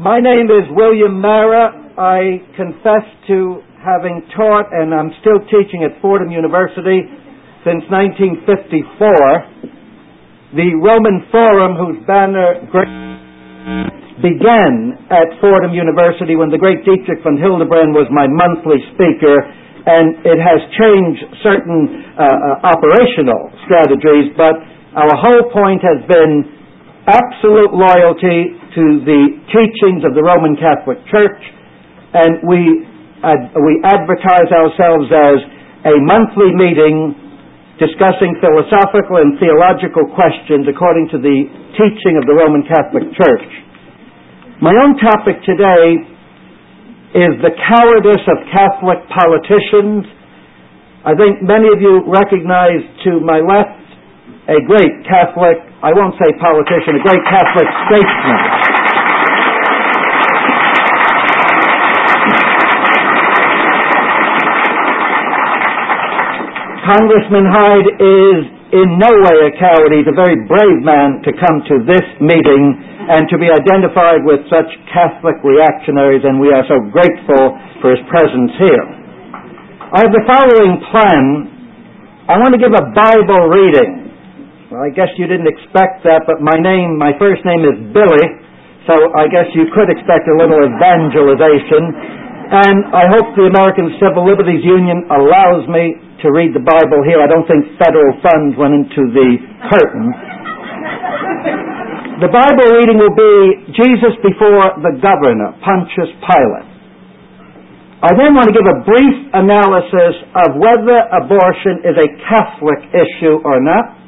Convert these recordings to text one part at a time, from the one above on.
My name is William Mara. I confess to having taught, and I'm still teaching at Fordham University since 1954. The Roman Forum, whose banner began at Fordham University when the great Dietrich von Hildebrand was my monthly speaker, and it has changed certain operational strategies, but our whole point has been absolute loyalty to the teachings of the Roman Catholic Church, and we advertise ourselves as a monthly meeting discussing philosophical and theological questions according to the teaching of the Roman Catholic Church. My own topic today is the cowardice of Catholic politicians. I think many of you recognize to my left a great Catholic, I won't say politician, a great Catholic statesman. Congressman Hyde is in no way a coward. He's a very brave man to come to this meeting and to be identified with such Catholic reactionaries, and we are so grateful for his presence here. I have the following plan. I want to give a Bible reading. Well, I guess you didn't expect that, but my first name is Billy, so I guess you could expect a little evangelization. And I hope the American Civil Liberties Union allows me to read the Bible here. I don't think federal funds went into the curtain. The Bible reading will be Jesus before the governor, Pontius Pilate. I then want to give a brief analysis of whether abortion is a Catholic issue or not.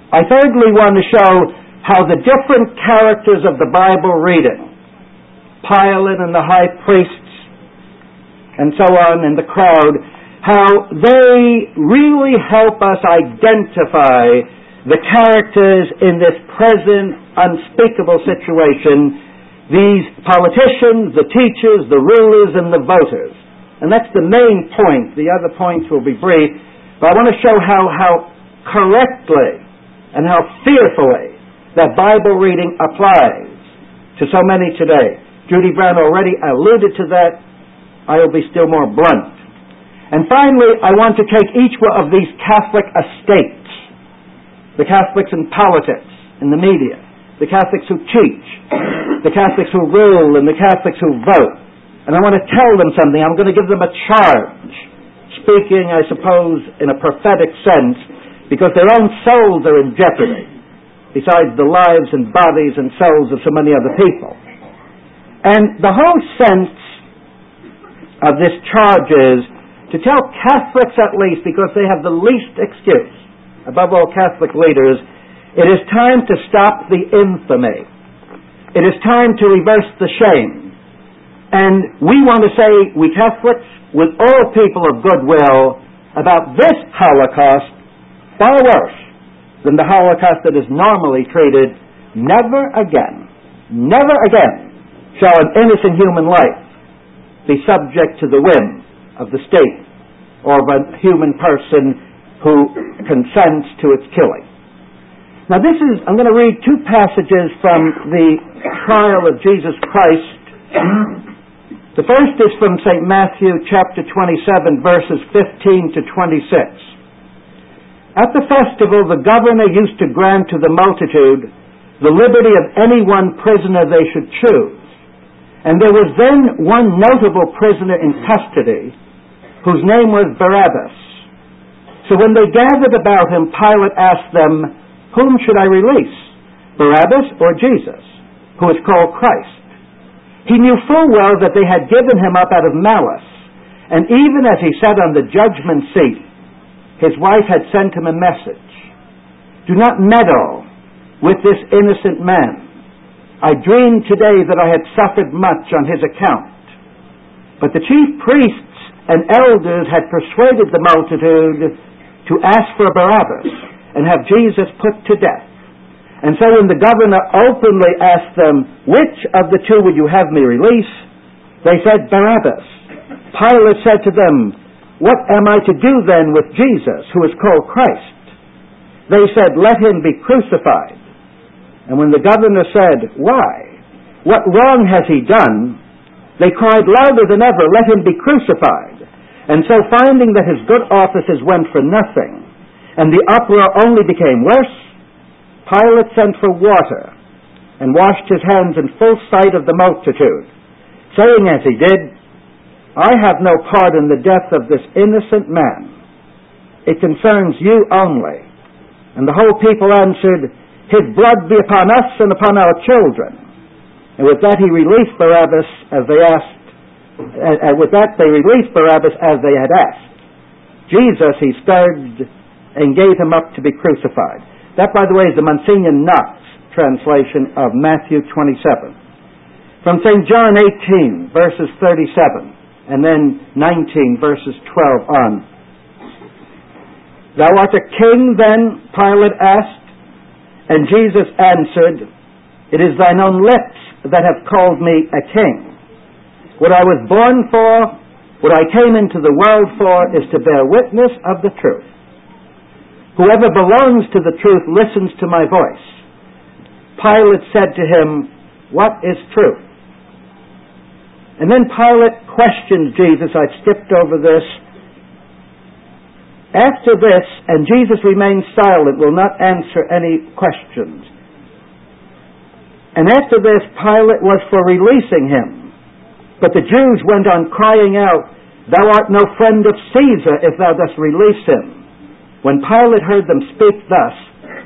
I thirdly want to show how the different characters of the Bible reading, Pilate and the high priests, and so on, and the crowd, how they really help us identify the characters in this present unspeakable situation, these politicians, the teachers, the rulers, and the voters. And that's the main point. The other points will be brief, but I want to show how correctly and how fearfully that Bible reading applies to so many today. Judy Brown already alluded to that. I will be still more blunt. And finally, I want to take each one of these Catholic estates, the Catholics in politics, in the media, the Catholics who teach, the Catholics who rule, and the Catholics who vote. And I want to tell them something. I'm going to give them a charge, speaking, I suppose, in a prophetic sense, because their own souls are in jeopardy, besides the lives and bodies and souls of so many other people. And the whole sense of this charge is to tell Catholics, at least, because they have the least excuse, above all Catholic leaders, it is time to stop the infamy. It is time to reverse the shame. And we want to say, we Catholics, with all people of goodwill, about this Holocaust, far worse than the Holocaust that is normally treated, never again shall an innocent human life be subject to the whim of the state or of a human person who consents to its killing. Now I'm going to read two passages from the trial of Jesus Christ. The first is from St. Matthew chapter 27, verses 15 to 26. At the festival, the governor used to grant to the multitude the liberty of any one prisoner they should choose. And there was then one notable prisoner in custody, whose name was Barabbas. So when they gathered about him, Pilate asked them, "Whom should I release, Barabbas or Jesus, who is called Christ?" He knew full well that they had given him up out of malice, and even as he sat on the judgment seat, his wife had sent him a message. "Do not meddle with this innocent man. I dreamed today that I had suffered much on his account." But the chief priests and elders had persuaded the multitude to ask for Barabbas and have Jesus put to death. And so when the governor openly asked them, "Which of the two would you have me release?" they said, "Barabbas." Pilate said to them, "What am I to do then with Jesus, who is called Christ?" They said, "Let him be crucified." And when the governor said, "Why?" "What wrong has he done?" they cried louder than ever, "Let him be crucified." And so, finding that his good offices went for nothing, and the uproar only became worse, Pilate sent for water and washed his hands in full sight of the multitude, saying as he did, "I have no part in the death of this innocent man. It concerns you only." And the whole people answered, "His blood be upon us and upon our children." And with that he released Barabbas as they asked. With that they released Barabbas as they had asked. Jesus he scourged and gave him up to be crucified. That, by the way, is the Monsignor Knox translation of Matthew 27. From St. John 18, verses 37, and then 19, verses 12 on. "Thou art a king then?" Pilate asked. And Jesus answered, "It is thine own lips that have called me a king. What I was born for, what I came into the world for, is to bear witness of the truth. Whoever belongs to the truth listens to my voice." Pilate said to him, "What is truth?" And then Pilate questioned Jesus. I skipped over this. After this, and Jesus remained silent, will not answer any questions. And after this, Pilate was for releasing him. But the Jews went on crying out, "Thou art no friend of Caesar if thou dost release him." When Pilate heard them speak thus,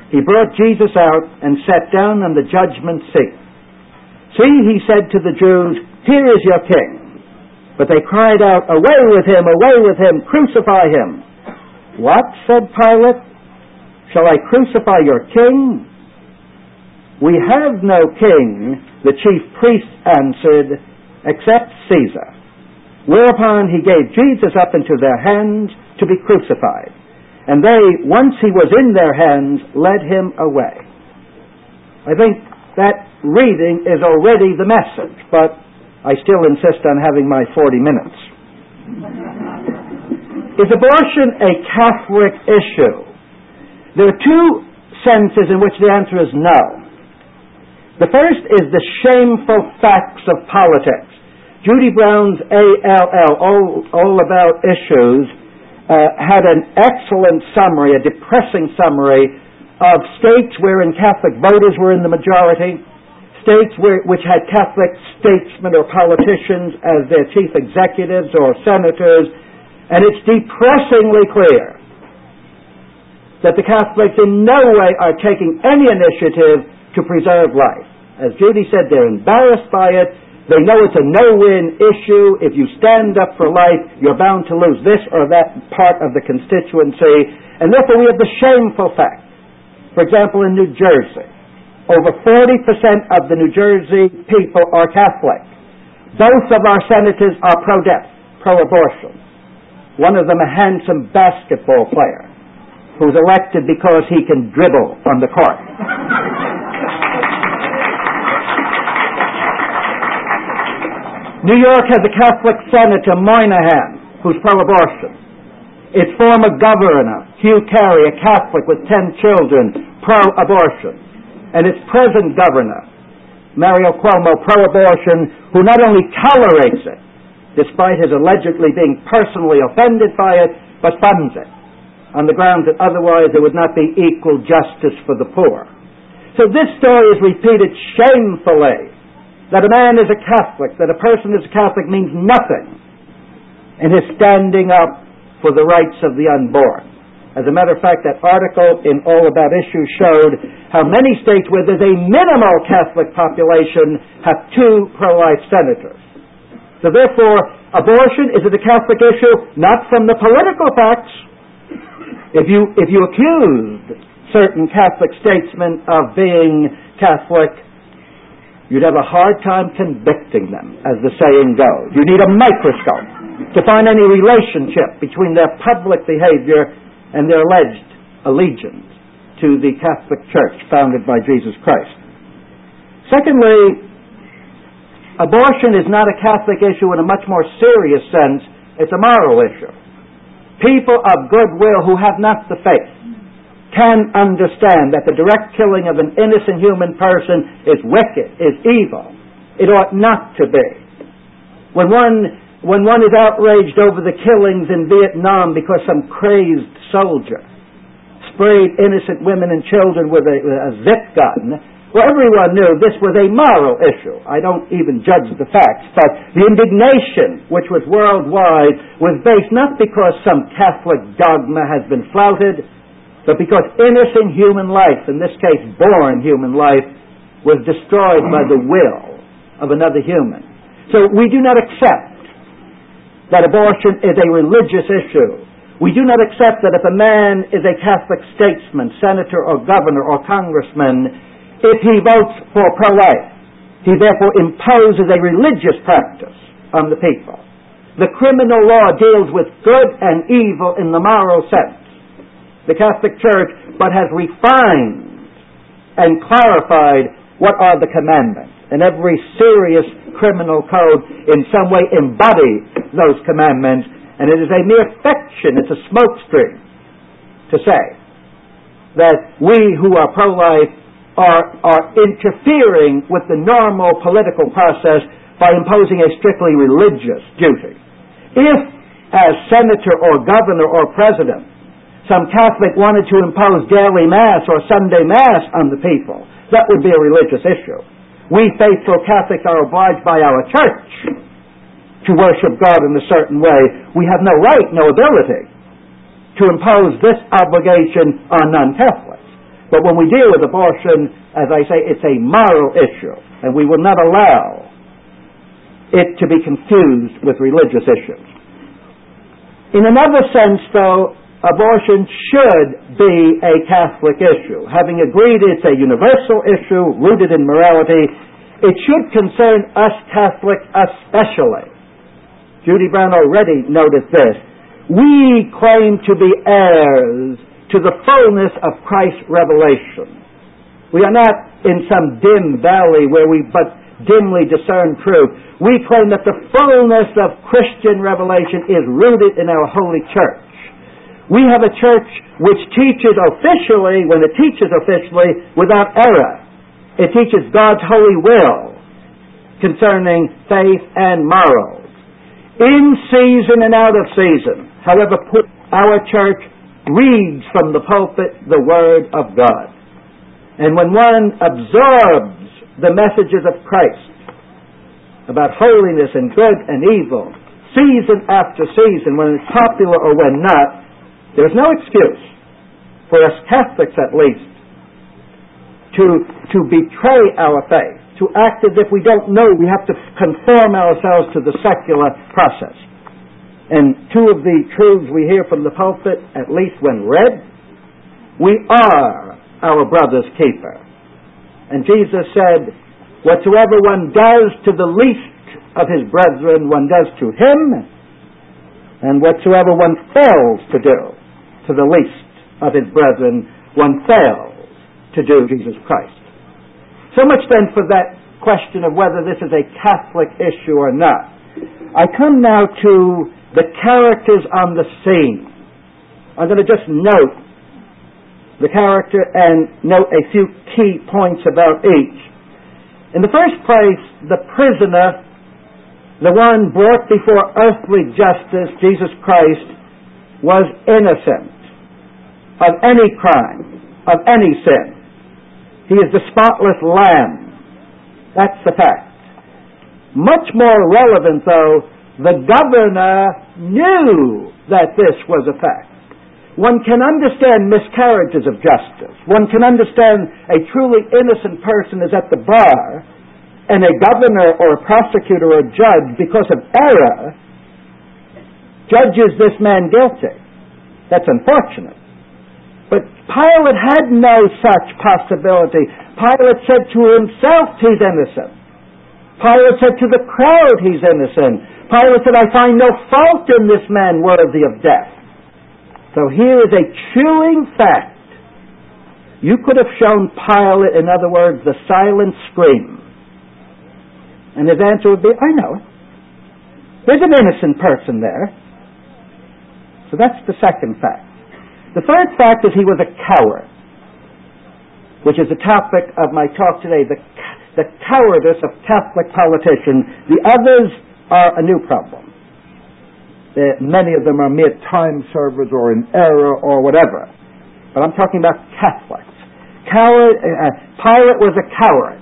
he brought Jesus out and sat down on the judgment seat. "See," he said to the Jews, "here is your king." But they cried out, away with him, crucify him." "What?" said Pilate. "Shall I crucify your king?" "We have no king," the chief priests answered, "except Caesar." Whereupon he gave Jesus up into their hands to be crucified. And they, once he was in their hands, led him away. I think that reading is already the message, but I still insist on having my 40 minutes. Is abortion a Catholic issue? There are two senses in which the answer is no. The first is the shameful facts of politics. Judy Brown's ALL, All About Issues, had an excellent summary, a depressing summary, of states wherein Catholic voters were in the majority, states which had Catholic statesmen or politicians as their chief executives or senators, and it's depressingly clear that the Catholics in no way are taking any initiative to preserve life. As Judy said, they're embarrassed by it. They know it's a no-win issue. If you stand up for life, you're bound to lose this or that part of the constituency. And therefore we have the shameful fact. For example, in New Jersey, over 40% of the New Jersey people are Catholic. Both of our senators are pro-death, pro-abortion. One of them a handsome basketball player who's elected because he can dribble on the court. New York has a Catholic senator, Moynihan, who's pro-abortion. Its former governor, Hugh Carey, a Catholic with 10 children, pro-abortion. And its present governor, Mario Cuomo, pro-abortion, who not only tolerates it, despite his allegedly being personally offended by it, but funds it, on the grounds that otherwise there would not be equal justice for the poor. So this story is repeated shamefully. That a man is a Catholic, that a person is a Catholic means nothing in his standing up for the rights of the unborn. As a matter of fact, that article in All About Issues showed how many states where there's a minimal Catholic population have 2 pro-life senators. So therefore, abortion, is it a Catholic issue? Not from the political facts. If you accused certain Catholic statesmen of being Catholic, you'd have a hard time convicting them, as the saying goes. You need a microscope to find any relationship between their public behavior and their alleged allegiance to the Catholic Church founded by Jesus Christ. Secondly, abortion is not a Catholic issue in a much more serious sense. It's a moral issue. People of goodwill who have not the faith can understand that the direct killing of an innocent human person is wicked, is evil, It ought not to be. When one is outraged over the killings in Vietnam because some crazed soldier sprayed innocent women and children with a zip gun, well, everyone knew this was a moral issue. I don't even judge the facts, but the indignation, which was worldwide, was based not because some Catholic dogma has been flouted, but because innocent human life, in this case born human life, was destroyed by the will of another human. So we do not accept that abortion is a religious issue. We do not accept that if a man is a Catholic statesman, senator or governor or congressman, if he votes for pro-life, he therefore imposes a religious practice on the people. The criminal law deals with good and evil in the moral sense. The Catholic Church but has refined and clarified what are the commandments. And every serious criminal code in some way embodies those commandments, and it is a mere fiction, it's a smokescreen to say that we who are pro-life are interfering with the normal political process by imposing a strictly religious duty. If, as senator or governor or president, some Catholic wanted to impose daily Mass or Sunday Mass on the people, that would be a religious issue. We faithful Catholics are obliged by our church to worship God in a certain way. We have no right, no ability to impose this obligation on non-Catholics. But when we deal with abortion, as I say, it's a moral issue, and we will not allow it to be confused with religious issues. In another sense, though, abortion should be a Catholic issue. Having agreed it's a universal issue rooted in morality, it should concern us Catholics especially. Judy Brown already noted this. We claim to be heirs to the fullness of Christ's revelation. We are not in some dim valley where we but dimly discern truth. We claim that the fullness of Christian revelation is rooted in our holy church. We have a church which teaches officially, when it teaches officially, without error. It teaches God's holy will concerning faith and morals. In season and out of season, however, our church reads from the pulpit the Word of God. And when one absorbs the messages of Christ about holiness and good and evil, season after season, when it's popular or when not, there's no excuse for us Catholics, at least, to betray our faith, to act as if we don't know. We have to conform ourselves to the secular process. And two of the truths we hear from the pulpit, at least when read, we are our brother's keeper. And Jesus said, whatsoever one does to the least of his brethren, one does to him, and whatsoever one fails to do to the least of his brethren, one fails to do Jesus Christ. So much then for that question of whether this is a Catholic issue or not. I come now to the characters on the scene. I'm going to just note the character and note a few key points about each. In the first place, the prisoner, the one brought before earthly justice, Jesus Christ, was innocent of any crime, of any sin. He is the spotless lamb. That's the fact. Much more relevant, though, the governor knew that this was a fact. One can understand miscarriages of justice. One can understand a truly innocent person is at the bar, and a governor or a prosecutor or a judge, because of error, judges this man guilty. That's unfortunate. But Pilate had no such possibility. Pilate said to himself, he's innocent. Pilate said to the crowd, he's innocent. Pilate said, I find no fault in this man worthy of death. So here is a chilling fact. You could have shown Pilate, in other words, the silent scream. And his answer would be, I know it. There's an innocent person there. So that's the second fact. The third fact is he was a coward, which is the topic of my talk today. the cowardice of Catholic politicians. The others are a new problem. Many of them are mere time servers or in error or whatever. But I'm talking about Catholics. Pilate was a coward.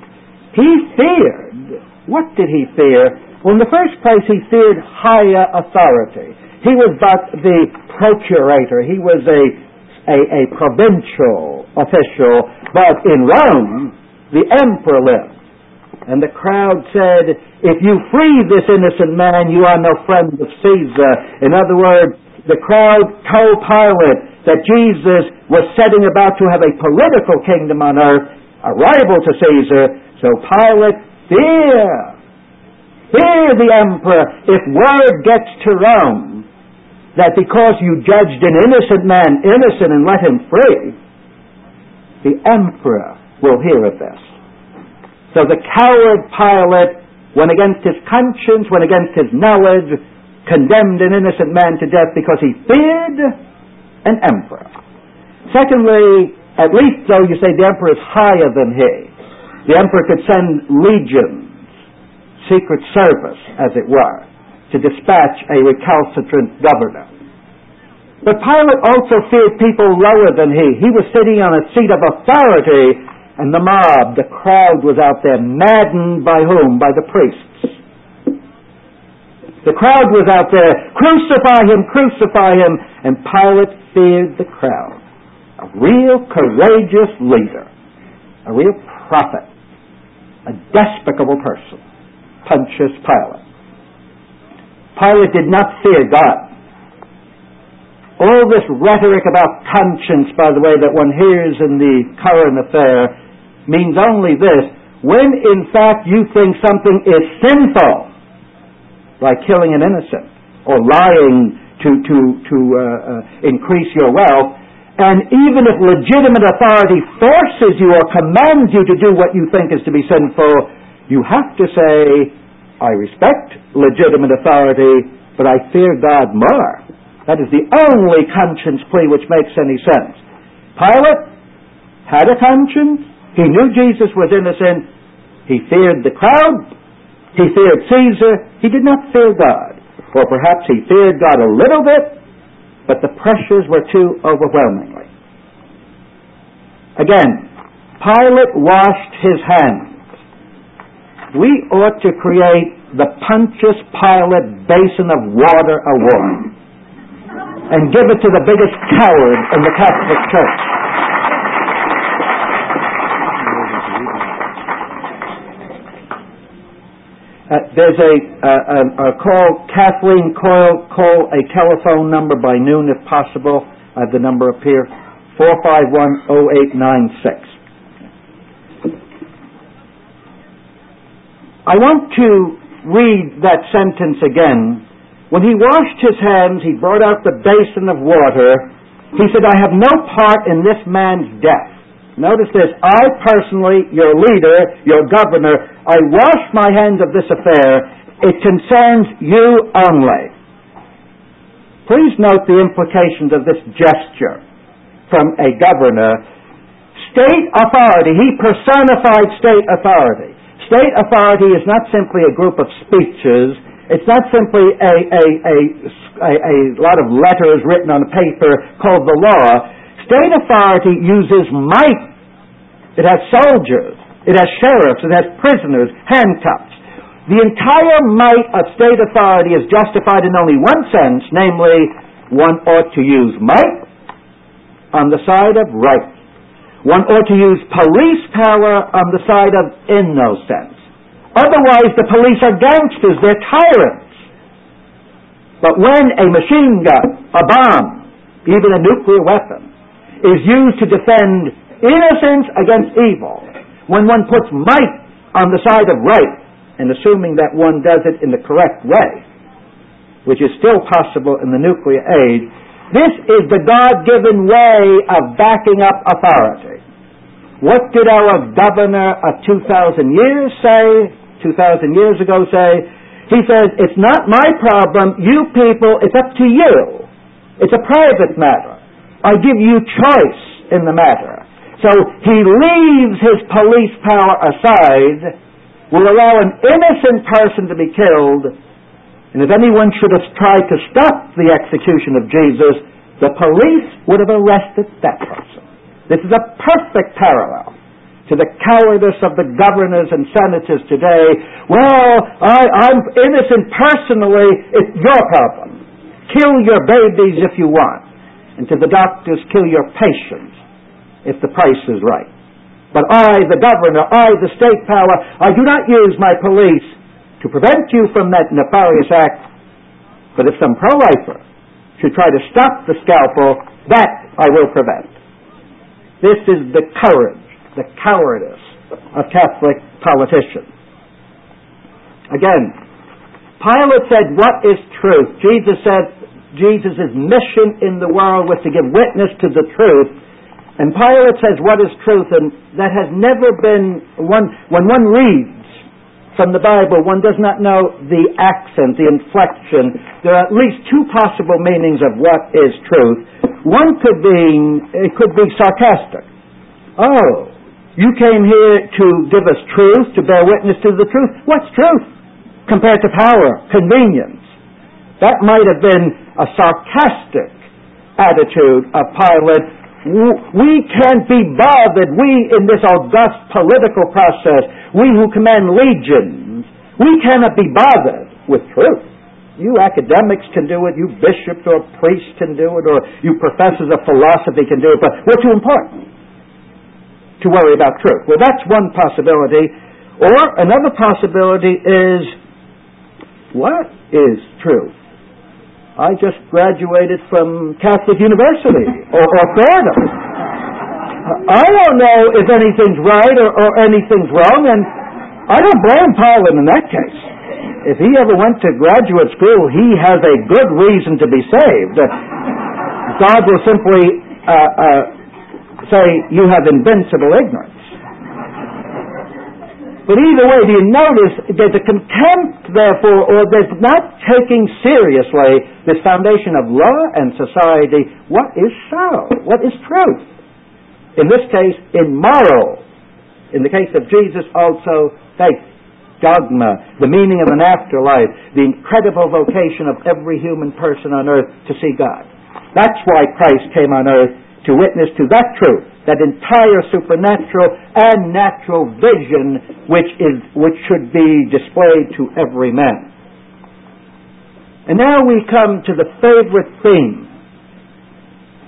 He feared. What did he fear? Well, in the first place, he feared higher authority. He was but the procurator. He was a provincial official. But in Rome, the emperor lived. And the crowd said, if you free this innocent man, you are no friend of Caesar. In other words, the crowd told Pilate that Jesus was setting about to have a political kingdom on earth, a rival to Caesar. So Pilate feared the emperor. If word gets to Rome that because you judged an innocent man innocent and let him free, the emperor will hear of this. So the coward Pilate went against his conscience, went against his knowledge, condemned an innocent man to death because he feared an emperor. Secondly, at least though you say the emperor is higher than he, the emperor could send legions, secret service, as it were, to dispatch a recalcitrant governor. But Pilate also feared people lower than he. He was sitting on a seat of authority, and the mob, the crowd, was out there, maddened by whom? By the priests. The crowd was out there, crucify him, crucify him, and Pilate feared the crowd. A real courageous leader, a real prophet, a despicable person, Pontius Pilate. Pilate did not fear God. All this rhetoric about conscience, by the way, that one hears in the current affair, means only this: when in fact you think something is sinful, like killing an innocent or lying to increase your wealth, and even if legitimate authority forces you or commands you to do what you think is to be sinful, you have to say, I respect legitimate authority, but I fear God more. That is the only conscience plea which makes any sense. Pilate had a conscience. He knew Jesus was innocent. He feared the crowd. He feared Caesar. He did not fear God. Or perhaps he feared God a little bit, but the pressures were too overwhelmingly. Again, Pilate washed his hands. We ought to create the Pontius Pilate Basin of Water Award and give it to the biggest coward in the Catholic Church. There's a call, Kathleen Coyle, call a telephone number by noon if possible. I have the number up here, 451-0896. I want to read that sentence again. When he washed his hands, he brought out the basin of water. He said, I have no part in this man's death. Notice this, I personally, your leader, your governor, I wash my hands of this affair. It concerns you only. Please note the implications of this gesture from a governor. State authority, he personified state authority. State authority is not simply a group of speeches. It's not simply a lot of letters written on a paper called the law. State authority uses might. It has soldiers. It has sheriffs. It has prisoners, handcuffs. The entire might of state authority is justified in only one sense, namely, one ought to use might on the side of right. One ought to use police power on the side of innocence. Otherwise, the police are gangsters. They're tyrants. But when a machine gun, a bomb, even a nuclear weapon, is used to defend innocence against evil, when one puts might on the side of right, and assuming that one does it in the correct way, which is still possible in the nuclear age, this is the God-given way of backing up authority. What did our governor of 2,000 years ago say? He says, it's not my problem, you people, it's up to you. It's a private matter. I give you choice in the matter. So he leaves his police power aside will allow an innocent person to be killed, and if anyone should have tried to stop the execution of Jesus, the police would have arrested that person. This is a perfect parallel to the cowardice of the governors and senators today. Well, I'm innocent personally, it's your problem. Kill your babies if you want. And to the doctors, kill your patients if the price is right. But I, the governor, I, the state power, I do not use my police to prevent you from that nefarious act. But if some pro-lifer should try to stop the scalpel, that I will prevent. This is the courage, the cowardice of Catholic politicians. Again, Pilate said, "What is truth?" Jesus said Jesus' mission in the world was to give witness to the truth. And Pilate says, "What is truth?" And that has never been, when one reads from the Bible, one does not know the accent, the inflection. There are at least two possible meanings of what is truth. One could be sarcastic. Oh, you came here to give us truth, to bear witness to the truth. What's truth compared to power, convenience? That might have been a sarcastic attitude of Pilate. We can't be bothered. We, in this august political process, we who command legions, we cannot be bothered with truth. You academics can do it, you bishops or priests can do it, or you professors of philosophy can do it, but we're too important to worry about truth. Well, that's one possibility. Or another possibility is, what is truth? I just graduated from Catholic University or Florida. I don't know if anything's right or anything's wrong, and I don't blame Pilate in that case. If he ever went to graduate school, he has a good reason to be saved. God will simply say, "You have invincible ignorance." But either way, do you notice there's a contempt, therefore, or there's not taking seriously this foundation of law and society. What is so? What is truth? In this case, immoral. In the case of Jesus, also faith, dogma, the meaning of an afterlife, the incredible vocation of every human person on earth to see God. That's why Christ came on earth, to witness to that truth, that entire supernatural and natural vision which should be displayed to every man. And now we come to the favorite theme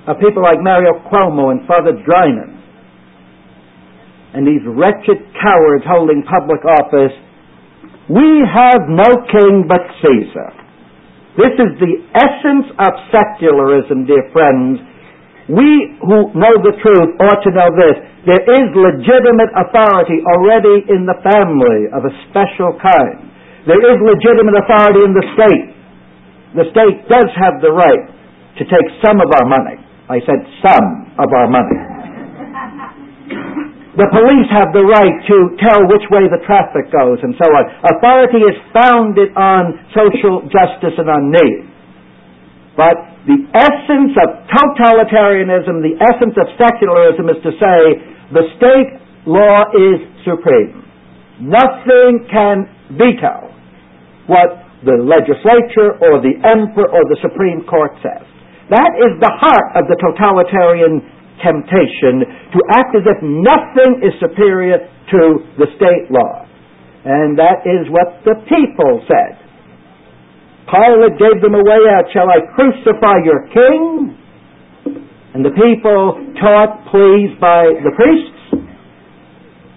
of people like Mario Cuomo and Father Drinan and these wretched cowards holding public office. We have no king but Caesar. This is the essence of secularism, dear friends. We who know the truth ought to know this. There is legitimate authority already in the family of a special kind. There is legitimate authority in the state. The state does have the right to take some of our money. I said some of our money. The police have the right to tell which way the traffic goes and so on. Authority is founded on social justice and on need. But the essence of totalitarianism, the essence of secularism is to say the state law is supreme. Nothing can veto what the legislature or the emperor or the Supreme Court says. That is the heart of the totalitarian temptation, to act as if nothing is superior to the state law. And that is what the people said. Pilate gave them a way out. Shall I crucify your king? And the people taught, pleased by the priests,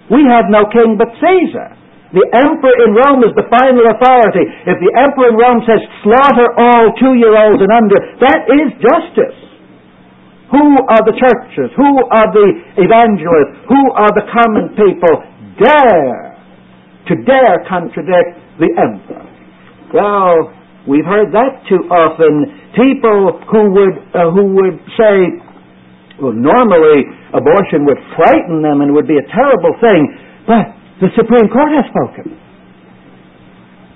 we have no king but Caesar. The emperor in Rome is the final authority. If the emperor in Rome says, slaughter all 2-year-olds and under, that is justice. Who are the churches? Who are the evangelists? Who are the common people dare contradict the emperor? Well, we've heard that too often. People who would say, well, normally abortion would frighten them and would be a terrible thing, but the Supreme Court has spoken.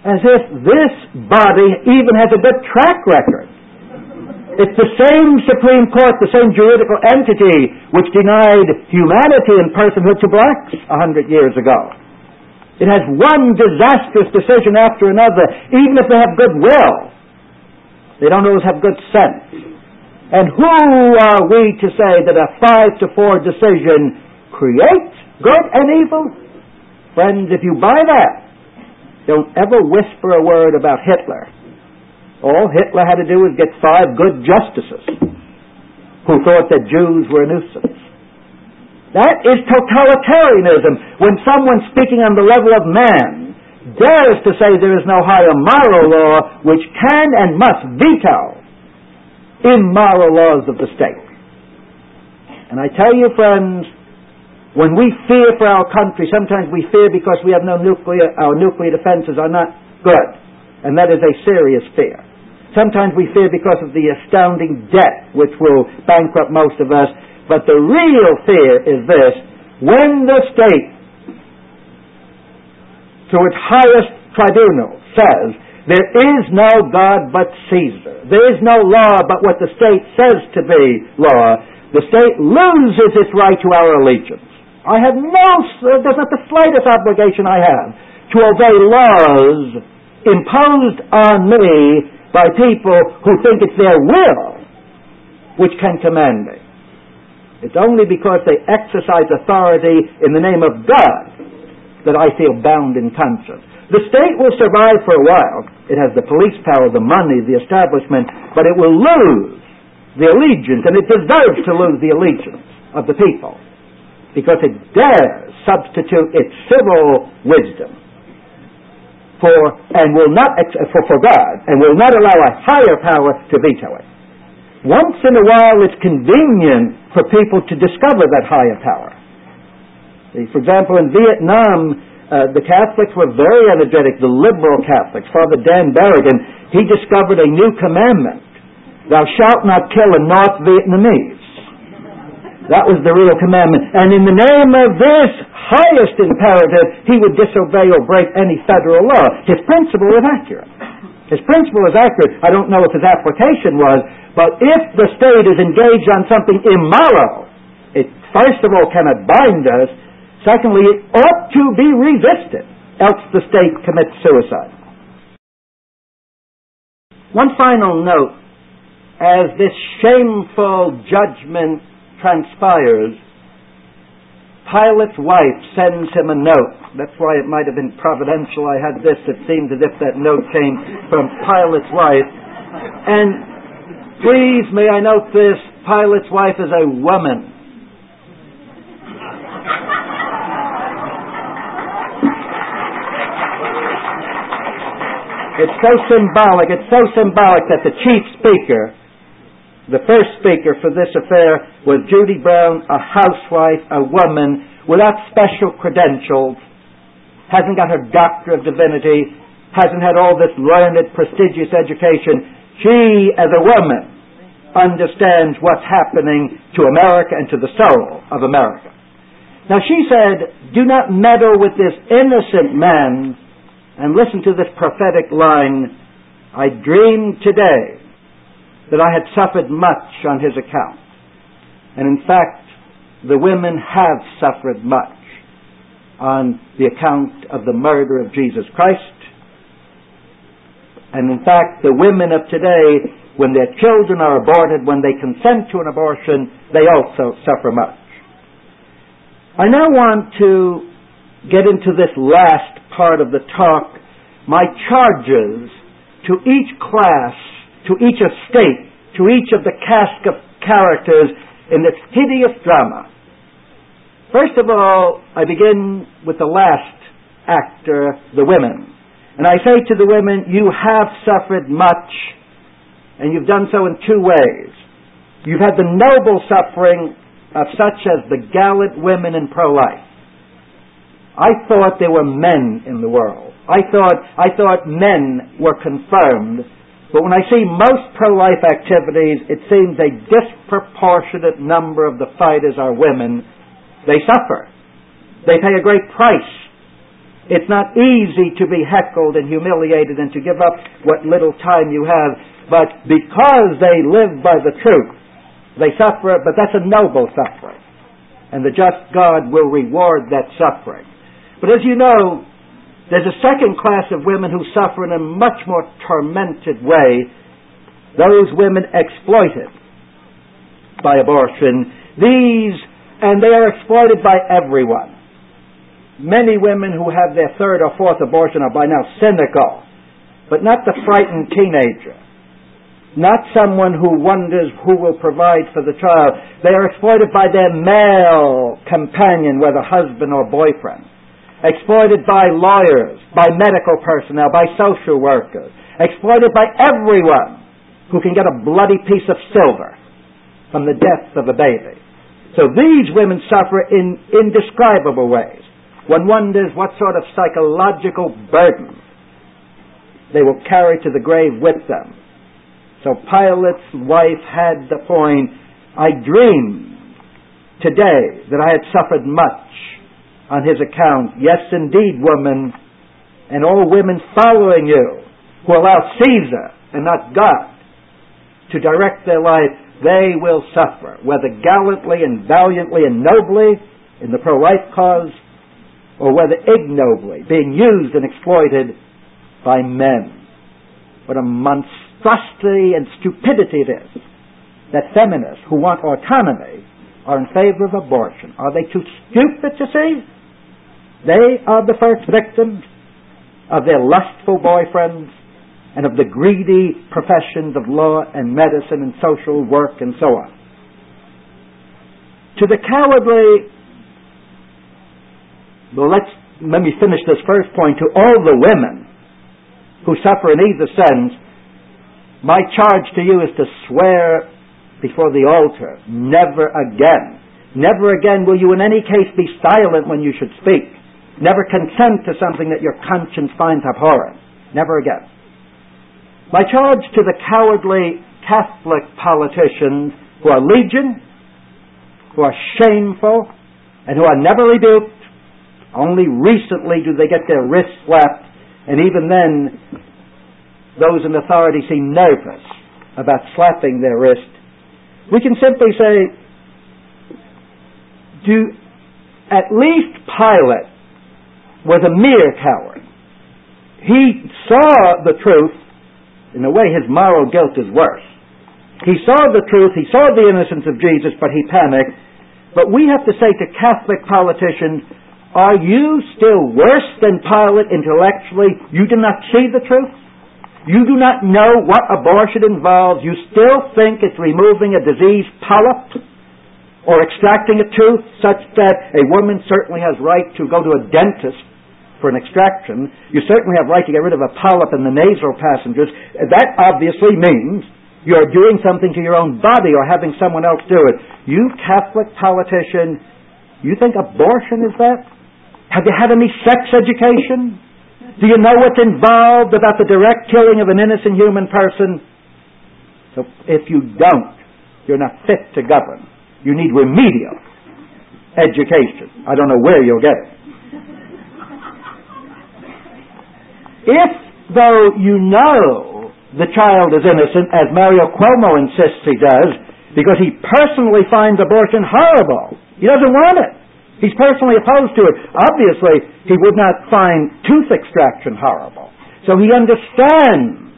As if this body even has a good track record. It's the same Supreme Court, the same juridical entity which denied humanity and personhood to blacks 100 years ago. It has one disastrous decision after another. Even if they have good will, they don't always have good sense. And who are we to say that a 5-4 decision creates good and evil? Friends, if you buy that, don't ever whisper a word about Hitler. All Hitler had to do was get 5 good justices who thought that Jews were a nuisance. That is totalitarianism, when someone speaking on the level of man dares to say there is no higher moral law which can and must veto immoral laws of the state. And I tell you, friends, when we fear for our country, sometimes we fear because we have no nuclear, our nuclear defenses are not good, and that is a serious fear. Sometimes we fear because of the astounding debt which will bankrupt most of us. But the real fear is this: when the state, through its highest tribunal, says there is no God but Caesar, there is no law but what the state says to be law, the state loses its right to our allegiance. There's not the slightest obligation I have to obey laws imposed on me by people who think it's their will which can command me. It's only because they exercise authority in the name of God that I feel bound in conscience. The state will survive for a while. It has the police power, the money, the establishment, but it will lose the allegiance, and it deserves to lose the allegiance of the people, because it dares substitute its civil wisdom for God, and will not allow a higher power to veto it. Once in a while, it's convenient for people to discover that higher power. For example, in Vietnam, the Catholics were very energetic, the liberal Catholics. Father Dan Berrigan, he discovered a new commandment: "Thou shalt not kill a North Vietnamese." That was the real commandment. And in the name of this highest imperative, he would disobey or break any federal law. His principle was accurate. I don't know if his application was, but if the state is engaged on something immoral, it first of all cannot bind us. Secondly, it ought to be resisted, else the state commits suicide. One final note: as this shameful judgment transpires, Pilate's wife sends him a note. That's why it might have been providential I had this. It seemed as if that note came from Pilate's wife. And please, may I note this: Pilate's wife is a woman. It's so symbolic that the chief speaker, the first speaker for this affair, was Judy Brown, a housewife, a woman, without special credentials, hasn't got her doctor of divinity, hasn't had all this learned, prestigious education. She, as a woman, understands what's happening to America and to the soul of America. Now she said, "Do not meddle with this innocent man," and listen to this prophetic line: "I dreamed today that I had suffered much on his account." And in fact, the women have suffered much on the account of the murder of Jesus Christ. And in fact, the women of today, when their children are aborted, when they consent to an abortion, they also suffer much. I now want to get into this last part of the talk, my charges to each class, to each estate, to each of the cast of characters in this hideous drama. First of all, I begin with the last actor, the women. And I say to the women, you have suffered much, and you've done so in two ways. You've had the noble suffering of such as the gallant women in pro-life. I thought there were men in the world. I thought men were confirmed. But when I see most pro-life activities, it seems a disproportionate number of the fighters are women. They suffer. They pay a great price. It's not easy to be heckled and humiliated and to give up what little time you have. But because they live by the truth, they suffer, but that's a noble suffering. And the just God will reward that suffering. But as you know, There's a second class of women who suffer in a much more tormented way. Those women exploited by abortion. And they are exploited by everyone. Many women who have their third or fourth abortion are by now cynical, but not the frightened teenager. Not someone who wonders who will provide for the child. They are exploited by their male companion, whether husband or boyfriend. Exploited by lawyers, by medical personnel, by social workers. Exploited by everyone who can get a bloody piece of silver from the death of a baby. So these women suffer in indescribable ways. One wonders what sort of psychological burden they will carry to the grave with them. So Pilate's wife had the point, I dreamed today that I had suffered much on his account. Yes, indeed, woman, and all women following you, who allow Caesar and not God to direct their life, they will suffer, whether gallantly and valiantly and nobly in the pro-life cause, or whether ignobly, being used and exploited by men. What a monstrosity and stupidity it is that feminists who want autonomy are in favor of abortion. Are they too stupid to see? They are the first victims of their lustful boyfriends and of the greedy professions of law and medicine and social work and so on. To the cowardly, well, let me finish this first point. To all the women who suffer in either sense, my charge to you is to swear before the altar, never again. Never again will you in any case be silent when you should speak. Never consent to something that your conscience finds abhorrent. Never again. My charge to the cowardly Catholic politicians who are legion, who are shameful, and who are never rebuked. Only recently do they get their wrists slapped, and even then those in authority seem nervous about slapping their wrist. We can simply say, at least Pilate was a mere coward. He saw the truth. In a way, his moral guilt is worse. He saw the truth, he saw the innocence of Jesus, but he panicked. But we have to say to Catholic politicians, are you still worse than Pilate intellectually? You do not see the truth? You do not know what abortion involves? You still think it's removing a diseased polyp? Or extracting a tooth, such that a woman certainly has right to go to a dentist for an extraction. You certainly have right to get rid of a polyp in the nasal passages. That obviously means you're doing something to your own body or having someone else do it. You Catholic politician, you think abortion is that? Have you had any sex education? Do you know what's involved about the direct killing of an innocent human person? So if you don't, you're not fit to govern. You need remedial education. I don't know where you'll get it. If, though, you know the child is innocent, as Mario Cuomo insists he does, because he personally finds abortion horrible. He doesn't want it. He's personally opposed to it. Obviously, he would not find tooth extraction horrible. So he understands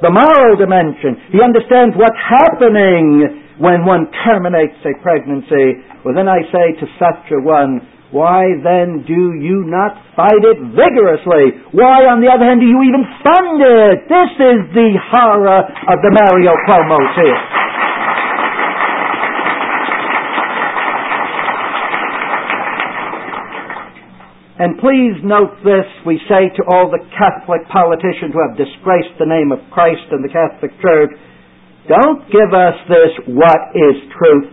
the moral dimension. He understands what's happening when one terminates a pregnancy. Well, then I say to such a one, why then do you not fight it vigorously? Why, on the other hand, do you even fund it? This is the horror of the Mario Cuomo's here. And please note this, we say to all the Catholic politicians who have disgraced the name of Christ and the Catholic Church, don't give us this, what is truth?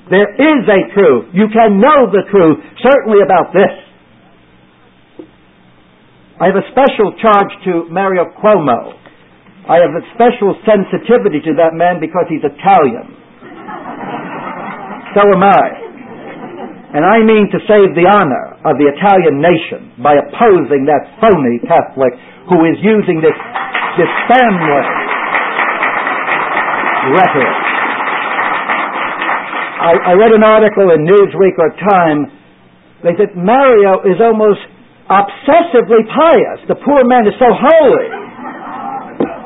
There is a truth. You can know the truth, certainly about this. I have a special charge to Mario Cuomo. I have a special sensitivity to that man because he's Italian. So am I. And I mean to save the honor of the Italian nation by opposing that phony Catholic who is using this family rhetoric. I read an article in Newsweek or Time. They said Mario is almost obsessively pious. The poor man is so holy.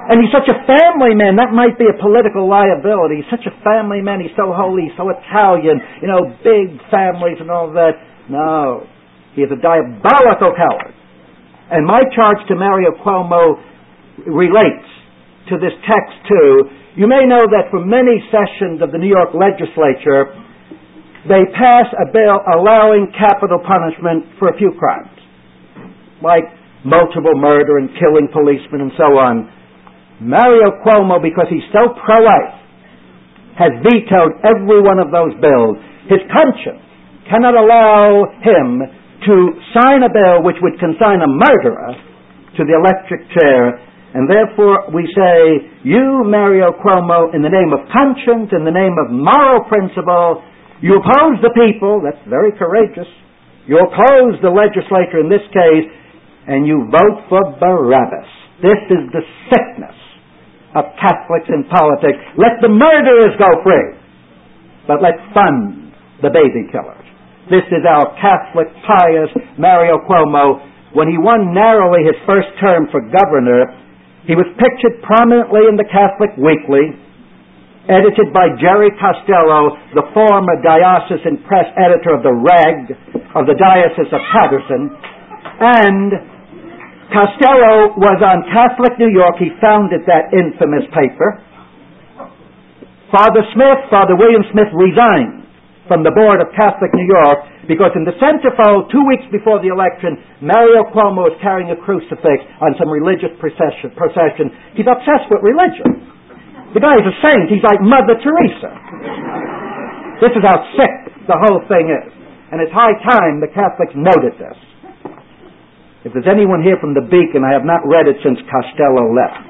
And he's such a family man. That might be a political liability. He's such a family man. He's so holy. He's so Italian. Big families and all that. No. He is a diabolical coward. And my charge to Mario Cuomo relates to this text too. You may know that for many sessions of the New York legislature, they pass a bill allowing capital punishment for a few crimes, like multiple murder and killing policemen and so on. Mario Cuomo, because he's so pro-life, has vetoed every one of those bills. His conscience cannot allow him to sign a bill which would consign a murderer to the electric chair, and therefore we say, you, Mario Cuomo, in the name of conscience, in the name of moral principle, you oppose the people. That's very courageous. You oppose the legislature in this case, and you vote for Barabbas. This is the sickness of Catholics in politics. Let the murderers go free, but let's fund the baby killers. This is our Catholic, pious Mario Cuomo. When he won narrowly his first term for governor, he was pictured prominently in the Catholic Weekly, edited by Jerry Costello, the former diocesan press editor of the Rag of the Diocese of Patterson. And Costello was on Catholic New York. He founded that infamous paper. Father William Smith resigned from the board of Catholic New York because in the centerfold, 2 weeks before the election, Mario Cuomo was carrying a crucifix on some religious procession. He's obsessed with religion. The guy is a saint. He's like Mother Teresa. This is how sick the whole thing is. And it's high time the Catholics noted this. If there's anyone here from the Beacon, I have not read it since Costello left.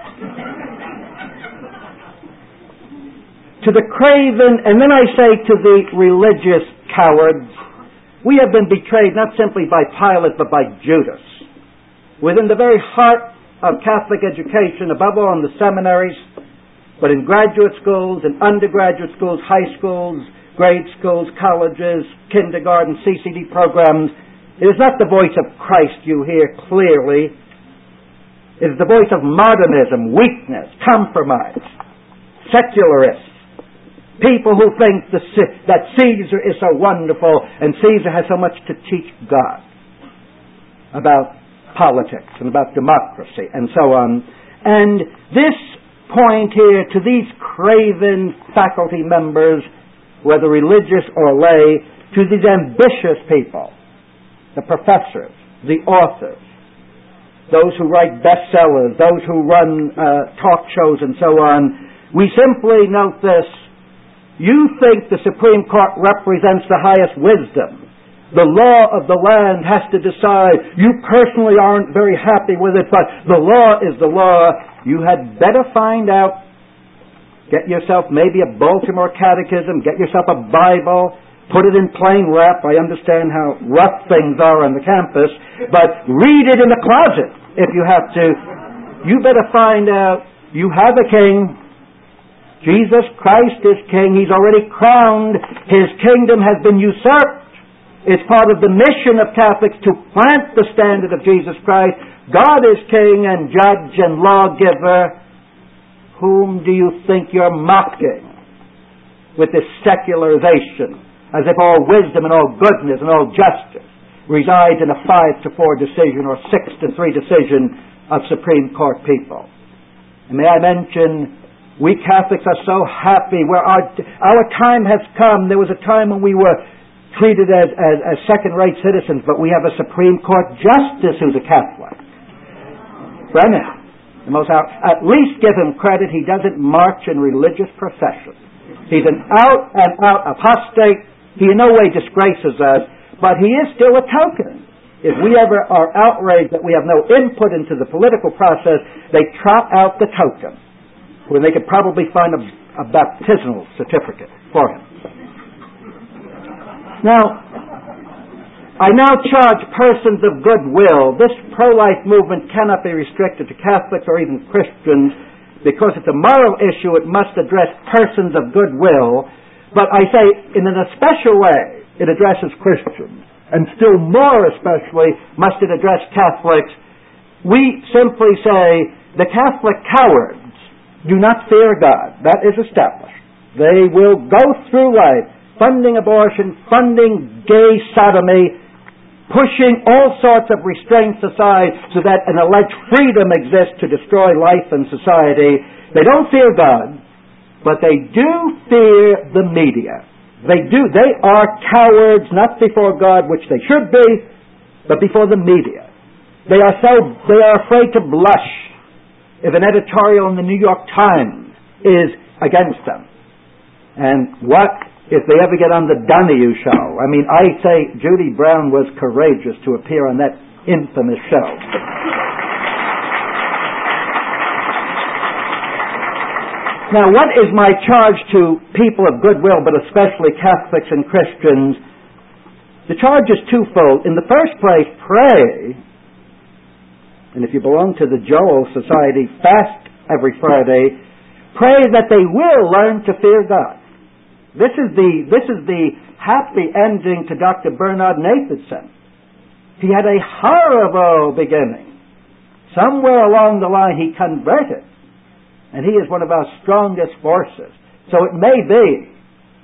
To the craven, and then I say to the religious cowards, we have been betrayed not simply by Pilate, but by Judas. Within the very heart of Catholic education, above all in the seminaries, but in graduate schools, in undergraduate schools, high schools, grade schools, colleges, kindergarten, CCD programs, it is not the voice of Christ you hear clearly. It is the voice of modernism, weakness, compromise, secularists, people who think that Caesar is so wonderful and Caesar has so much to teach God about politics and about democracy and so on. And this point here to these craven faculty members, whether religious or lay, to these ambitious people, the professors, the authors, those who write bestsellers, those who run talk shows and so on, we simply note this. You think the Supreme Court represents the highest wisdom. The law of the land has to decide. You personally aren't very happy with it, but the law is the law. You had better find out. Get yourself maybe a Baltimore Catechism, get yourself a Bible, put it in plain wrap. I understand how rough things are on the campus, but read it in the closet if you have to. You better find out you have a king. Jesus Christ is king. He's already crowned. His kingdom has been usurped. It's part of the mission of Catholics to plant the standard of Jesus Christ. God is king and judge and lawgiver. Whom do you think you're mocking with this secularization, as if all wisdom and all goodness and all justice resides in a 5-4 decision or 6-3 decision of Supreme Court people? And may I mention, we Catholics are so happy where our time has come. There was a time when we were treated as second-rate citizens, but we have a Supreme Court justice who's a Catholic. Brennan, at least give him credit, he doesn't march in religious procession. He's an out-and-out apostate. He in no way disgraces us, but he is still a token. If we ever are outraged that we have no input into the political process, they trot out the token, when they could probably find a baptismal certificate for him. Now, I now charge persons of goodwill. This pro-life movement cannot be restricted to Catholics or even Christians, because it's a moral issue. It must address persons of goodwill. But I say, in an especial way, it addresses Christians. and still more especially must it address Catholics, we simply say the Catholic cowards do not fear God. That is established. They will go through life funding abortion, funding gay sodomy, pushing all sorts of restraints aside so that an alleged freedom exists to destroy life and society. They don't fear God, but they do fear the media. They are cowards, not before God, which they should be, but before the media. They are afraid to blush if an editorial in the New York Times is against them. And what if they ever get on the Donahue show? I mean, I say Judy Brown was courageous to appear on that infamous show. Now, what is my charge to people of goodwill, but especially Catholics and Christians? The charge is twofold. In the first place, pray. And if you belong to the Joel Society, fast every Friday. Pray that they will learn to fear God. This is the happy ending to Dr. Bernard Nathanson. He had a horrible beginning. Somewhere along the line he converted. And he is one of our strongest forces. So it may be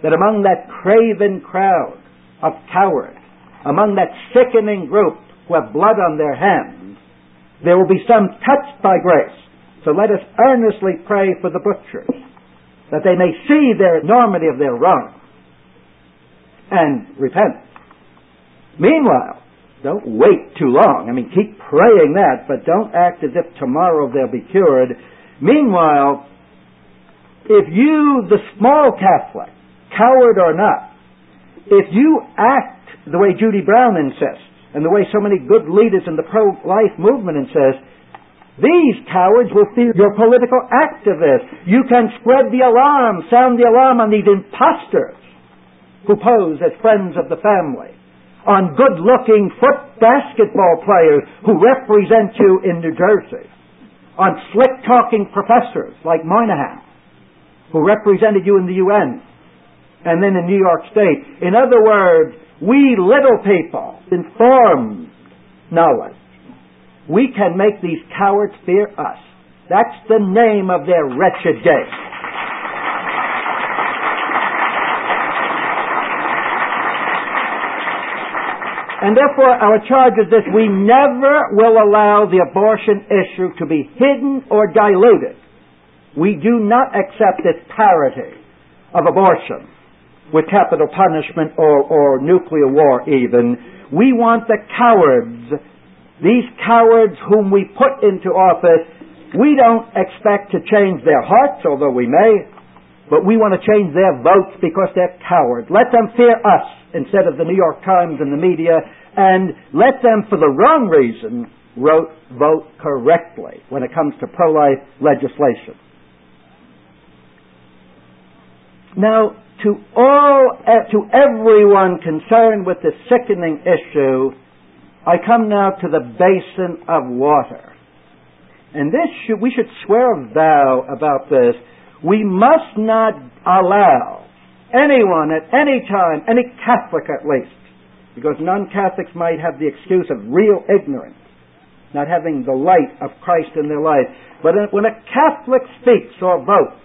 that among that craven crowd of cowards, among that sickening group who have blood on their hands, there will be some touched by grace. So let us earnestly pray for the butchers, that they may see the enormity of their wrong and repent. Meanwhile, don't wait too long. I mean, keep praying that, but don't act as if tomorrow they'll be cured. Meanwhile, if you, the small Catholic, coward or not, if you act the way Judy Brown insists, and the way so many good leaders in the pro-life movement insist, these cowards will fear your political activists. You can spread the alarm, sound the alarm on these imposters who pose as friends of the family, on good-looking foot basketball players who represent you in New Jersey, on slick-talking professors like Moynihan, who represented you in the UN, and then in New York State. In other words, we little people, informed knowledge, we can make these cowards fear us. That's the name of their wretched day. And therefore, our charge is this: we never will allow the abortion issue to be hidden or diluted. We do not accept this parity of abortion with capital punishment or nuclear war even. We want the cowards, these cowards whom we put into office, we don't expect to change their hearts, although we may, but we want to change their votes because they're cowards. Let them fear us instead of the New York Times and the media, and let them, for the wrong reason, vote correctly when it comes to pro-life legislation. Now, to everyone concerned with this sickening issue, I come now to the Basin of Water. And we should swear a vow about this. We must not allow anyone at any time, any Catholic at least, because non-Catholics might have the excuse of real ignorance, not having the light of Christ in their life. But when a Catholic speaks or votes,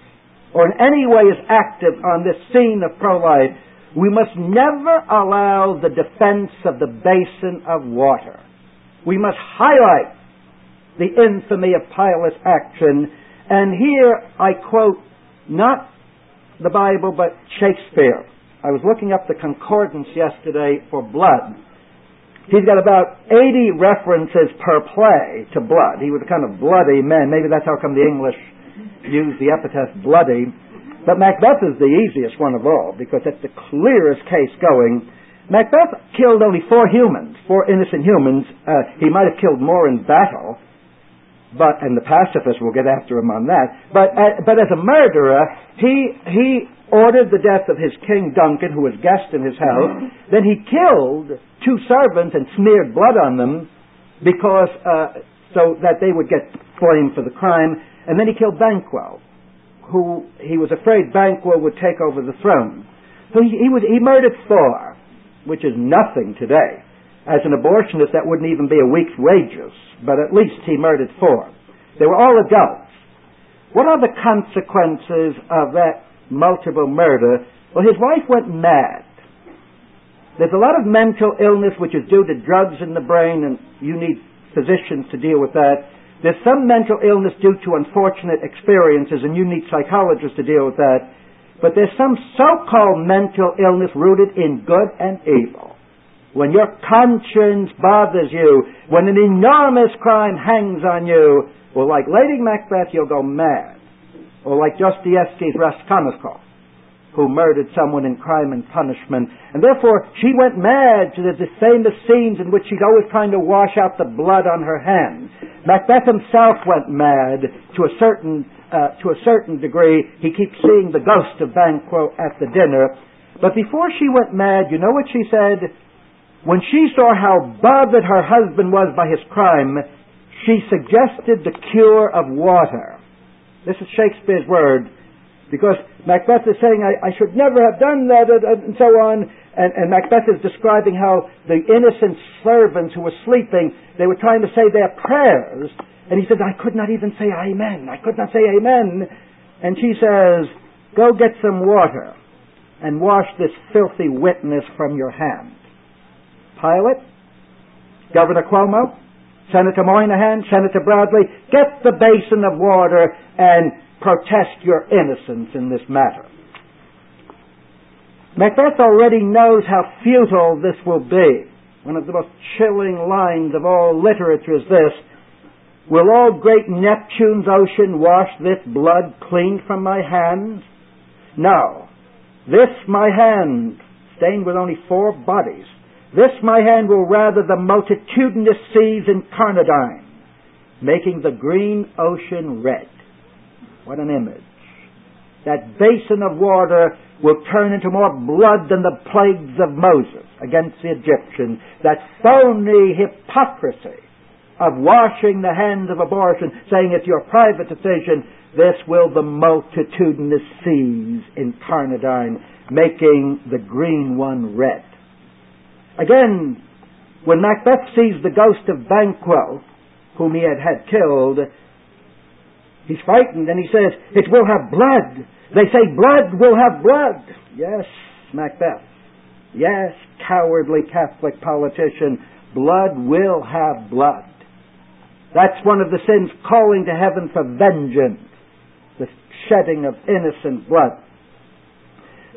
or in any way is active on this scene of pro-life, we must never allow the defense of the Basin of Water. We must highlight the infamy of pious action. And here I quote not the Bible, but Shakespeare. I was looking up the concordance yesterday for blood. He's got about 80 references per play to blood. He was a kind of bloody man. Maybe that's how come the English use the epithet bloody. But Macbeth is the easiest one of all, because it's the clearest case going. Macbeth killed only 4 innocent humans. He might have killed more in battle, and the pacifists will get after him on that. But as a murderer, he ordered the death of his king Duncan, who was guest in his house. Then he killed 2 servants and smeared blood on them, because so that they would get blamed for the crime. And then he killed Banquo, who he was afraid Banquo would take over the throne. So he murdered 4, which is nothing today. As an abortionist, that wouldn't even be a week's wages, but at least he murdered 4. They were all adults. What are the consequences of that multiple murder? Well, his wife went mad. There's a lot of mental illness which is due to drugs in the brain, and you need physicians to deal with that. There's some mental illness due to unfortunate experiences, and you need psychologists to deal with that. But there's some so-called mental illness rooted in good and evil. When your conscience bothers you, when an enormous crime hangs on you, well, like Lady Macbeth, you'll go mad. Or like Dostoevsky's Raskolnikov, who murdered someone in Crime and Punishment. And therefore, she went mad. So there's these famous scenes in which she's always trying to wash out the blood on her hands. Macbeth himself went mad to a certain degree. He keeps seeing the ghost of Banquo at the dinner. But before she went mad, you know what she said? When she saw how bothered her husband was by his crime, she suggested the cure of water. This is Shakespeare's word, because Macbeth is saying, I should never have done that, and so on. And Macbeth is describing how the innocent servants who were sleeping, they were trying to say their prayers. And he says, I could not even say amen. I could not say amen. And she says, go get some water and wash this filthy witness from your hand. Pilate, Governor Cuomo, Senator Moynihan, Senator Bradley, get the basin of water and protest your innocence in this matter. Macbeth already knows how futile this will be. One of the most chilling lines of all literature is this: will all great Neptune's ocean wash this blood clean from my hands? No. This my hand, stained with only 4 bodies, this my hand will rather the multitudinous seas incarnadine, making the green ocean red. What an image. That basin of water will turn into more blood than the plagues of Moses against the Egyptians. That phony hypocrisy of washing the hands of abortion, saying it's your private decision, this will the multitudinous seas incarnadine, making the green one red. Again, when Macbeth sees the ghost of Banquo, whom he had killed, he's frightened and he says, it will have blood. They say blood will have blood. Yes, Macbeth. Yes, cowardly Catholic politician. Blood will have blood. That's one of the sins calling to heaven for vengeance, the shedding of innocent blood.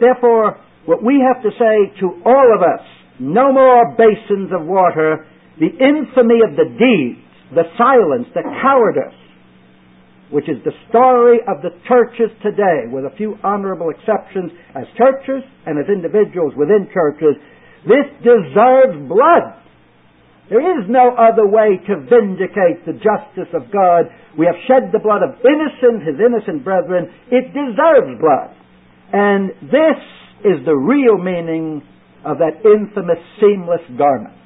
Therefore, what we have to say to all of us, no more basins of water, the infamy of the deeds, the silence, the cowardice, which is the story of the churches today, with a few honorable exceptions as churches and as individuals within churches. This deserves blood. There is no other way to vindicate the justice of God. We have shed the blood of his innocent brethren. It deserves blood. And this is the real meaning of that infamous seamless garment.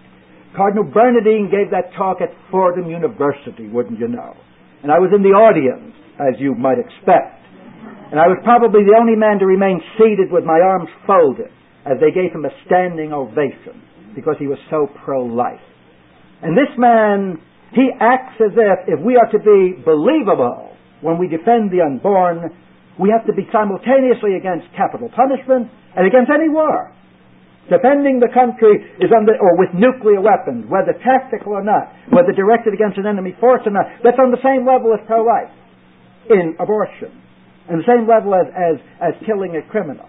Cardinal Bernardine gave that talk at Fordham University, wouldn't you know? And I was in the audience, as you might expect. And I was probably the only man to remain seated with my arms folded as they gave him a standing ovation because he was so pro-life. And this man, he acts as if we are to be believable when we defend the unborn, we have to be simultaneously against capital punishment and against any war. Defending the country is or with nuclear weapons, whether tactical or not, whether directed against an enemy force or not, that's on the same level as pro-life in abortion, and the same level as killing a criminal.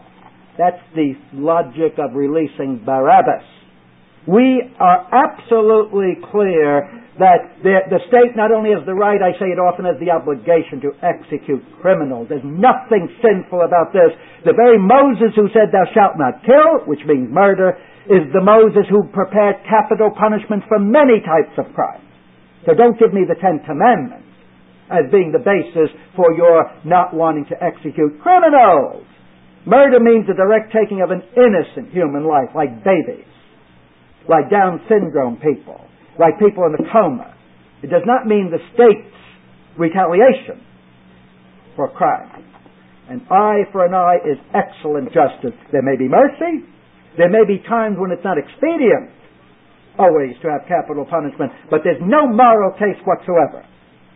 That's the logic of releasing Barabbas. We are absolutely clear that the state not only has the right, I say it often, has the obligation to execute criminals. There's nothing sinful about this. The very Moses who said, thou shalt not kill, which means murder, is the Moses who prepared capital punishment for many types of crimes. So don't give me the 10 Commandments as being the basis for your not wanting to execute criminals. Murder means the direct taking of an innocent human life, like babies, like Down syndrome people, like people in a coma. It does not mean the state's retaliation for crime. An eye for an eye is excellent justice. There may be mercy. There may be times when it's not expedient. always to have capital punishment, but there's no moral case whatsoever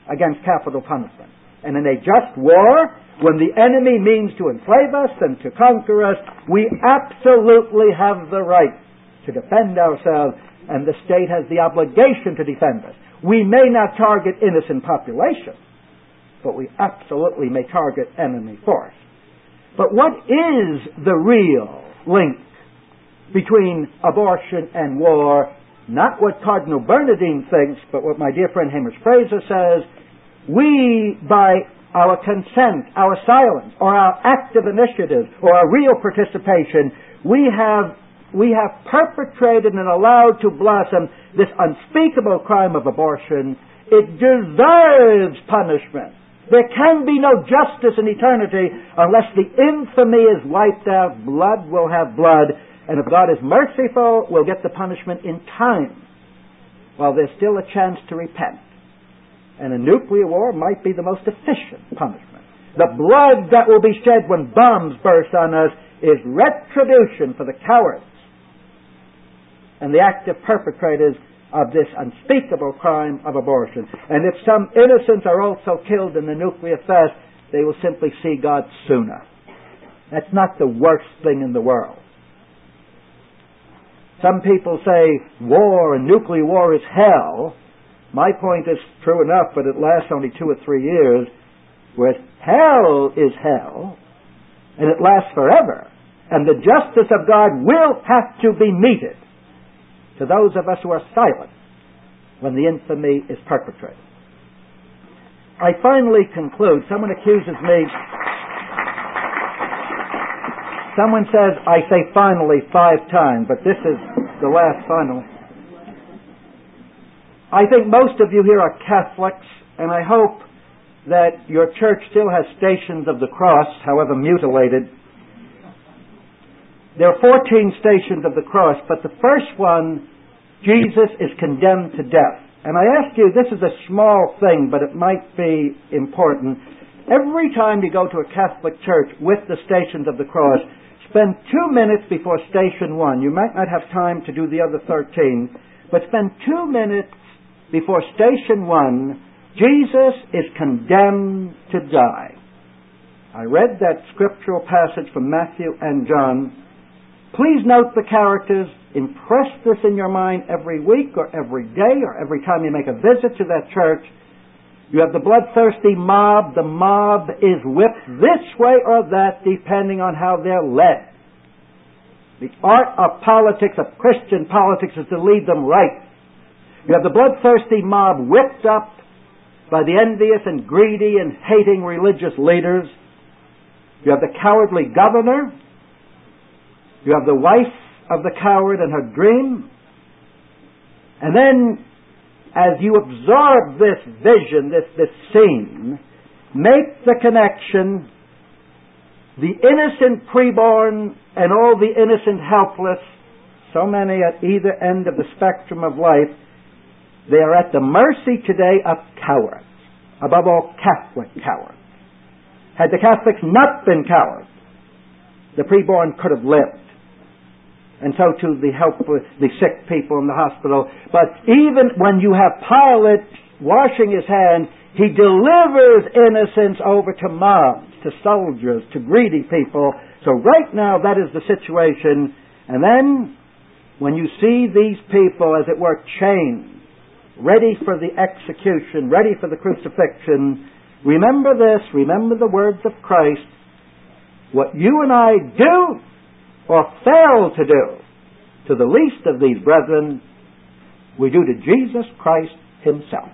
against capital punishment. And in a just war, when the enemy means to enslave us and to conquer us, we absolutely have the right to defend ourselves, and the state has the obligation to defend us. We may not target innocent population, but we absolutely may target enemy force. But what is the real link between abortion and war? Not what Cardinal Bernardine thinks, but what my dear friend Hamish Fraser says. We, by our consent, our silence, or our active initiative, or our real participation, we have perpetrated and allowed to blossom this unspeakable crime of abortion. It deserves punishment. There can be no justice in eternity unless the infamy is wiped out. Blood will have blood, and if God is merciful, we'll get the punishment in time, while there's still a chance to repent. And a nuclear war might be the most efficient punishment. The blood that will be shed when bombs burst on us is retribution for the cowards and the active perpetrators of this unspeakable crime of abortion. And if some innocents are also killed in the nuclear fest, they will simply see God sooner. That's not the worst thing in the world. Some people say war and nuclear war is hell. My point is true enough, but it lasts only 2 or 3 years, whereas hell is hell, and it lasts forever. And the justice of God will have to be meted to those of us who are silent when the infamy is perpetrated. I finally conclude. Someone accuses me. Someone says I say finally 5 times, but this is the last final. I think most of you here are Catholics, and I hope that your church still has Stations of the Cross, however mutilated. There are 14 Stations of the Cross, but the first one, Jesus is condemned to death. And I ask you, this is a small thing, but it might be important. Every time you go to a Catholic church with the Stations of the Cross, spend 2 minutes before Station 1. You might not have time to do the other 13, but spend 2 minutes before Station 1. Jesus is condemned to die. I read that scriptural passage from Matthew and John. Please note the characters. Impress this in your mind every week or every day or every time you make a visit to that church. You have the bloodthirsty mob. The mob is whipped this way or that depending on how they're led. The art of politics, of Christian politics, is to lead them right. You have the bloodthirsty mob whipped up by the envious and greedy and hating religious leaders. You have the cowardly governor. You have the wife of the coward and her dream. And then, as you absorb this vision, this scene, make the connection. The innocent preborn and all the innocent helpless, so many at either end of the spectrum of life, they are at the mercy today of cowards, above all Catholic cowards. Had the Catholics not been cowards, the preborn could have lived. And so too the helpless, the sick people in the hospital. But even when you have Pilate washing his hands, he delivers innocents over to mobs, to soldiers, to greedy people. So right now that is the situation. And then when you see these people, as it were, chained, ready for the execution, ready for the crucifixion, remember this, remember the words of Christ. What you and I do or fail to do to the least of these brethren, we do to Jesus Christ himself.